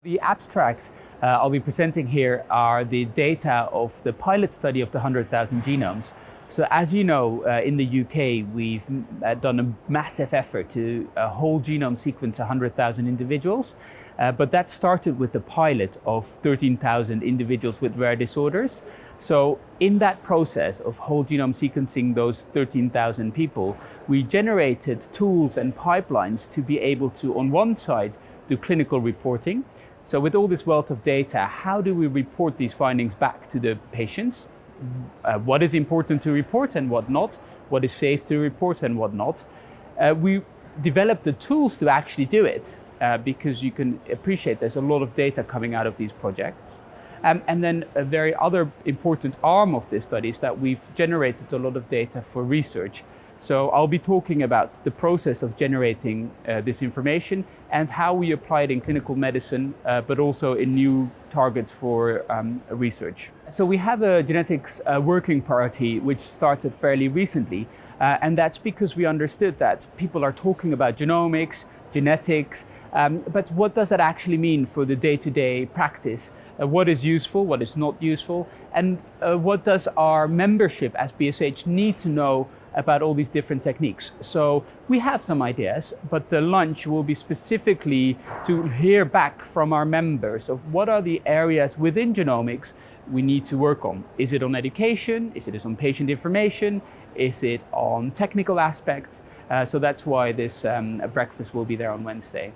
The abstracts I'll be presenting here are the data of the pilot study of the 100,000 genomes. So as you know, in the UK, we've done a massive effort to whole genome sequence 100,000 individuals, but that started with the pilot of 13,000 individuals with rare disorders. So in that process of whole genome sequencing those 13,000 people, we generated tools and pipelines to be able to, on one side, do clinical reporting. So with all this wealth of data, how do we report these findings back to the patients? What is important to report and what not? What is safe to report and what not? We developed the tools to actually do it because you can appreciate there's a lot of data coming out of these projects. And then a very other important arm of this study is that we've generated a lot of data for research. So I'll be talking about the process of generating this information and how we apply it in clinical medicine, but also in new targets for research. So we have a genetics working party which started fairly recently, and that's because we understood that people are talking about genomics, genetics, but what does that actually mean for the day-to-day practice? What is useful, what is not useful, and what does our membership as BSH need to know about all these different techniques. So we have some ideas, but the lunch will be specifically to hear back from our members of what are the areas within genomics we need to work on. Is it on education? Is it on patient information? Is it on technical aspects? So that's why this breakfast will be there on Wednesday.